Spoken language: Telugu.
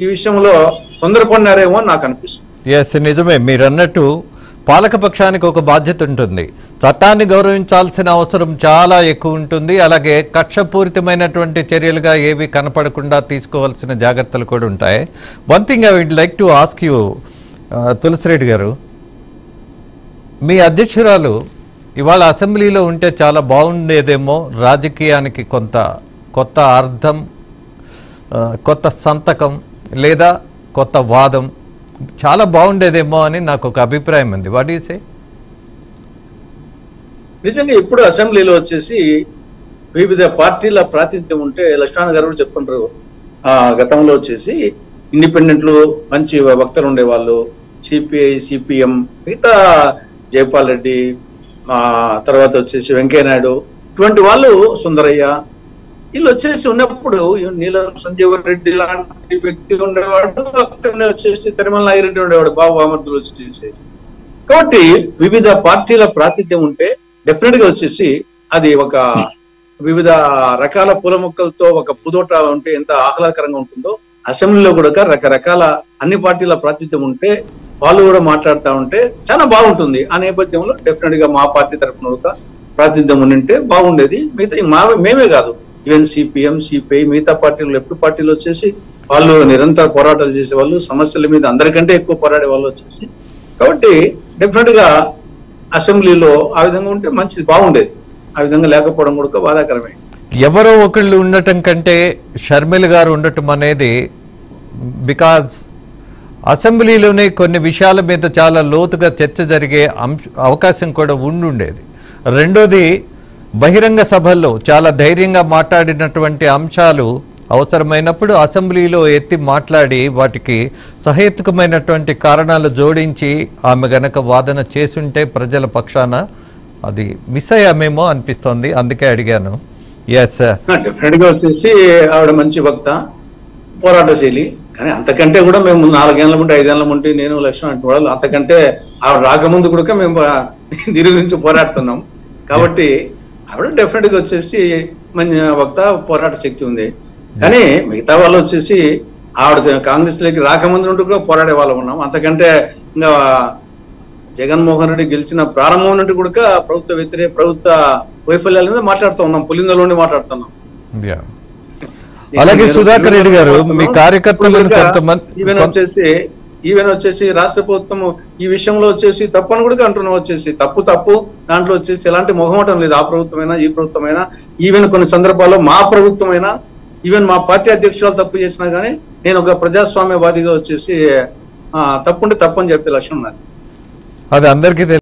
ఈ విషయంలో తొందరపడినారేమో నాకు అనిపిస్తుంది. ఎస్, నిజమే. మీరు అన్నట్టు పాలకపక్షానికి ఒక బాధ్యత ఉంటుంది. చట్టాన్ని గౌరవించాల్సిన అవసరం చాలా ఎక్కువ ఉంటుంది. అలాగే కక్షపూరితమైనటువంటి చర్యలుగా ఏవి కనపడకుండా తీసుకోవాల్సిన జాగ్రత్తలు కూడా ఉంటాయి. One thing I would like to ask you, Tulasi Reddy గారు, మీ అధ్యక్షురాలు ఇవాళ అసెంబ్లీలో ఉంటే చాలా బాగుండేదేమో, రాజకీయానికి కొత్త అర్థం, కొత్త సంతకం లేదా కొత్త వాదం చాలా బాగుండేదేమో అని నాకు ఒక అభిప్రాయం ఉంది. What you say? నిజంగా ఇప్పుడు అసెంబ్లీలో వచ్చేసి వివిధ పార్టీల ప్రాతినిధ్యం ఉంటే, లక్ష్మణ్ గారు కూడా చెప్పుకుంటారు, గతంలో వచ్చేసి ఇండిపెండెంట్లు మంచి వక్తలు ఉండేవాళ్ళు, సిపిఐ సిపిఎం, మిగతా జైపాల్ రెడ్డి, తర్వాత వచ్చేసి వెంకయ్యనాయుడు, ఇటువంటి వాళ్ళు, సుందరయ్య, వీళ్ళు వచ్చేసి ఉన్నప్పుడు నీలం సంజీవ రెడ్డి లాంటి వ్యక్తి ఉండేవాడు, అక్కడనే వచ్చేసి తిరుమల నాగిరెడ్డి ఉండేవాడు, బాబు అమర్దులు వచ్చేసి. కాబట్టి వివిధ పార్టీల ప్రాతినిధ్యం ఉంటే డెఫినెట్ గా వచ్చేసి అది ఒక వివిధ రకాల పూల మొక్కలతో ఒక పూదోట ఉంటే ఎంత ఆహ్లాదకరంగా ఉంటుందో, అసెంబ్లీలో కూడా రకరకాల అన్ని పార్టీల ప్రాతినిధ్యం ఉంటే వాళ్ళు కూడా మాట్లాడుతూ ఉంటే చాలా బాగుంటుంది. ఆ నేపథ్యంలో డెఫినెట్ గా మా పార్టీ తరఫున ఒక ప్రాతినిధ్యం ఉంటే బాగుండేది. మిగతా మేమే కాదు, ఈవెన్ సిపిఎం సిపిఐ మిగతా పార్టీలు, లెఫ్ట్ పార్టీలు వచ్చేసి వాళ్ళు నిరంతర పోరాటాలు చేసేవాళ్ళు, సమస్యల మీద అందరికంటే ఎక్కువ పోరాడే వాళ్ళు వచ్చేసి. కాబట్టి డెఫినెట్ గా అసెంబ్లీలో ఆ విధంగా ఉంటే మంచిది, బాగుండేది. ఆ విధంగా లేకపోవడం కూడా బాధాకరమే. ఎవరో ఒకళ్ళు ఉండటం కంటే షర్మిల గారు ఉండటం అనేది, బికాజ్ అసెంబ్లీలోనే కొన్ని విషయాల మీద చాలా లోతుగా చర్చ జరిగే అవకాశం కూడా ఉండుండేది. రెండోది, బహిరంగ సభల్లో చాలా ధైర్యంగా మాట్లాడినటువంటి అంశాలు అవసరమైనప్పుడు అసెంబ్లీలో ఎత్తి మాట్లాడి వాటికి సహేతుకమైనటువంటి కారణాలు జోడించి ఆమె గనక వాదన చేసుంటే ప్రజల పక్షాన అది మిస్ అయ్యామేమో అనిపిస్తోంది. అందుకే అడిగాను. ఎస్, డెఫినెట్ గా వచ్చేసి ఆవిడ మంచి వక్త, పోరాటశీలి. కానీ అంతకంటే కూడా మేము 4 ఏళ్ల ముందు 5 ఏళ్ల ముందు నేను లక్ష్మణ్ అంటే వాళ్ళు అంతకంటే ఆవిడ రాకముందు కూడా మేము దీని గురించి పోరాడుతున్నాం. కాబట్టి ఆవిడ డెఫినెట్ గా వచ్చేసి మంచి వక్త, పోరాట శక్తి ఉంది. కానీ మిగతా వాళ్ళు వచ్చేసి ఆవిడ కాంగ్రెస్ లోకి రాకముందు నుండి కూడా పోరాడే వాళ్ళం ఉన్నాం. అంతకంటే ఇంకా జగన్మోహన్ రెడ్డి గెలిచిన ప్రారంభం నుండి కూడా ప్రభుత్వ వైఫల్యాల మీద మాట్లాడుతూ ఉన్నాం, పులిందలోనే మాట్లాడుతున్నాం. అలాగే సుధాకర్ రెడ్డి గారు, మీ కార్యకర్తలు ఈవెన్ వచ్చేసి రాష్ట్ర ప్రభుత్వం ఈ విషయంలో వచ్చేసి తప్పని కూడా అంటున్నాం. వచ్చేసి తప్పు దాంట్లో వచ్చేసి ఎలాంటి మొహమాటం లేదు. ఆ ప్రభుత్వమైనా ఈ ప్రభుత్వమైనా, ఈవెన్ కొన్ని సందర్భాల్లో మా ప్రభుత్వమైనా, ఈవెన్ మా పార్టీ అధ్యక్షురాలు తప్పు చేసినా కానీ నేను ఒక ప్రజాస్వామ్యవాదిగా వచ్చేసి తప్పుంటే తప్పని చెప్పే లక్ష్యం ఉన్నది. అది అందరికీ